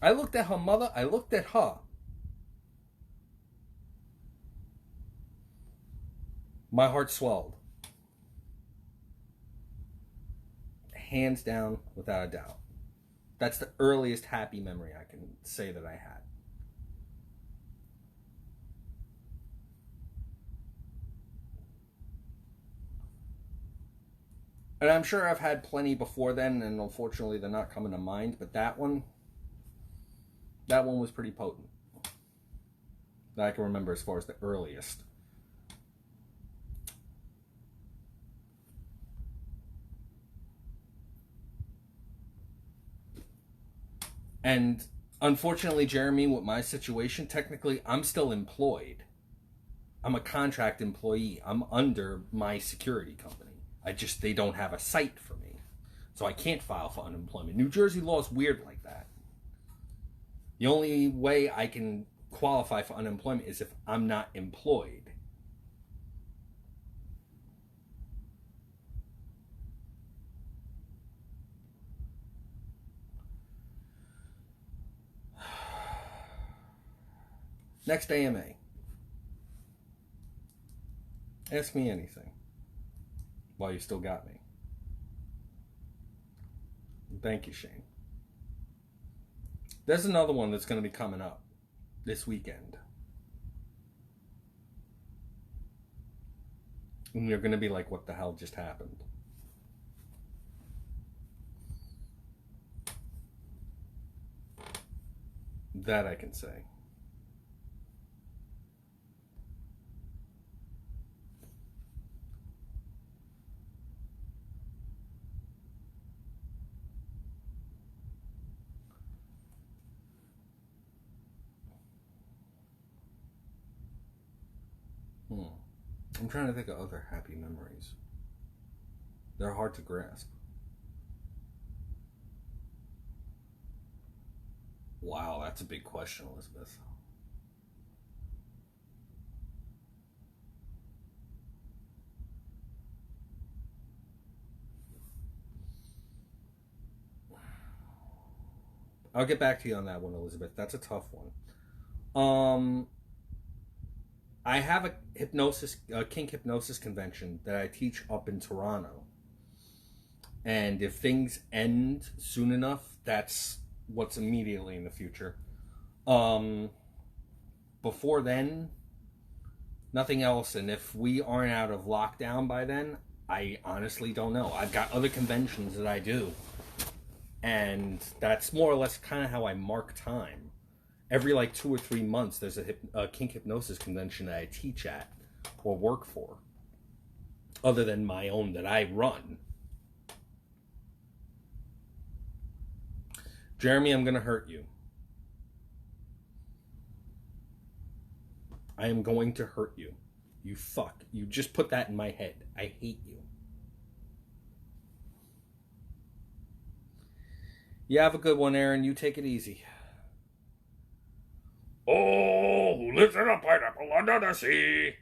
I looked at her mother. I looked at her. My heart swelled. Hands down, without a doubt. That's the earliest happy memory I can say that I had. And I'm sure I've had plenty before then, and unfortunately they're not coming to mind, but that one was pretty potent. That I can remember as far as the earliest. And unfortunately, Jeremy, with my situation, technically I'm still employed. I'm a contract employee. I'm under my security company. They don't have a site for me. So I can't file for unemployment. New Jersey law is weird like that. The only way I can qualify for unemployment is if I'm not employed. Next AMA. Ask me anything while you still got me. Thank you, Shane. There's another one that's going to be coming up this weekend. And you're going to be like, what the hell just happened? That I can say. I'm trying to think of other happy memories. They're hard to grasp. Wow, that's a big question, Elizabeth. I'll get back to you on that one, Elizabeth. That's a tough one. I have a kink hypnosis convention that I teach up in Toronto. And if things end soon enough, that's what's immediately in the future. Before then, nothing else. And if we aren't out of lockdown by then, I honestly don't know. I've got other conventions that I do. And that's more or less kind of how I mark time. Every 2 or 3 months, there's a kink hypnosis convention that I teach at or work for, other than my own that I run. Jeremy, I'm going to hurt you. I am going to hurt you. You fuck. You just put that in my head. I hate you. You have a good one, Aaron. You take it easy. Oh, who lives in a pineapple under the sea?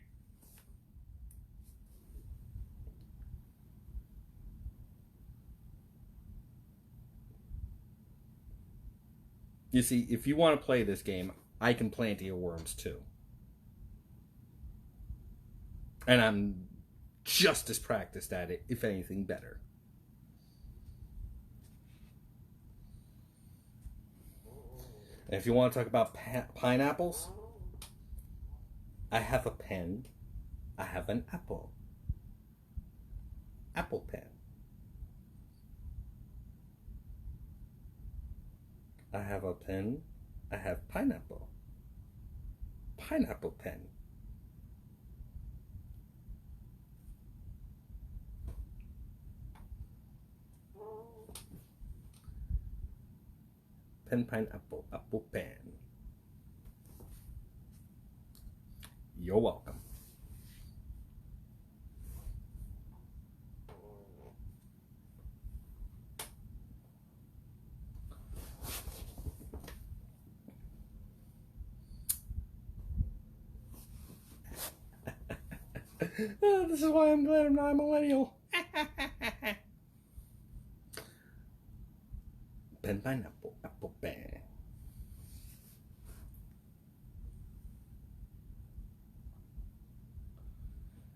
You see, if you want to play this game, I can plant earworms too. And I'm just as practiced at it, if anything better. If you want to talk about pineapples, I have a pen. I have an apple. Apple pen. I have a pen. I have pineapple. Pineapple pen. Pen, pineapple, apple pen. You're welcome. This is why I'm glad I'm not a millennial. Pen, pineapple, apple pen.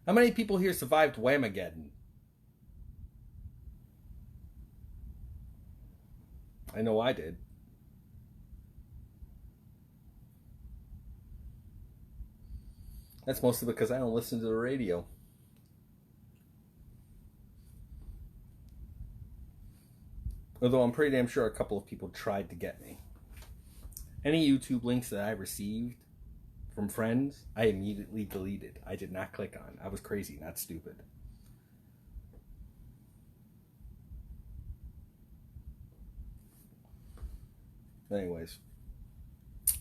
How many people here survived Whamageddon? I know I did. That's mostly because I don't listen to the radio. Although I'm pretty damn sure a couple of people tried to get me. Any YouTube links that I received from friends, I immediately deleted. I did not click on. I was crazy, not stupid. Anyways,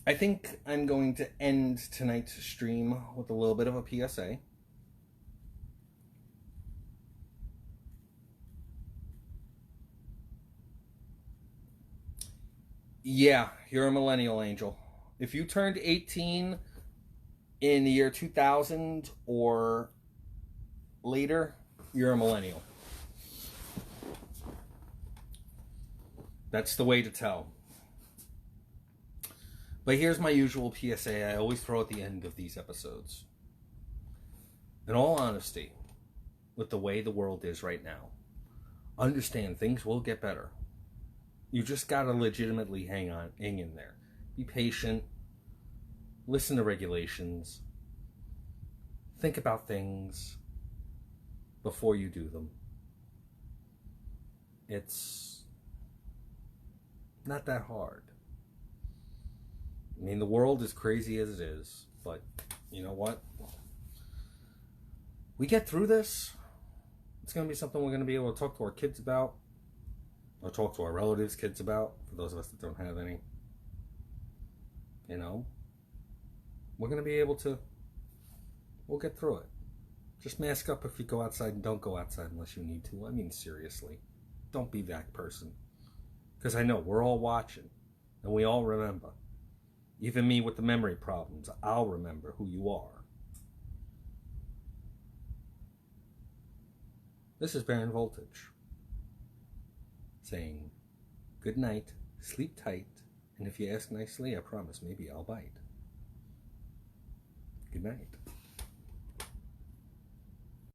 I think I'm going to end tonight's stream with a little bit of a PSA. Yeah, you're a millennial, Angel. If you turned 18 in the year 2000 or later, you're a millennial. That's the way to tell. But here's my usual PSA I always throw at the end of these episodes. In all honesty, with the way the world is right now, understand things will get better. You just gotta legitimately hang in there. Be patient. Listen to regulations. Think about things before you do them. It's not that hard. I mean, the world is crazy as it is, but you know what? We get through this. It's going to be something we're going to be able to talk to our kids about, or talk to our relatives' kids about, for those of us that don't have any. You know? We're going to be able to, we'll get through it. Just mask up if you go outside, and don't go outside unless you need to. I mean, seriously. Don't be that person. Because I know, we're all watching, and we all remember. Even me with the memory problems, I'll remember who you are. This is Baron Voltage, saying good night, sleep tight, and if you ask nicely, I promise maybe I'll bite. Good night.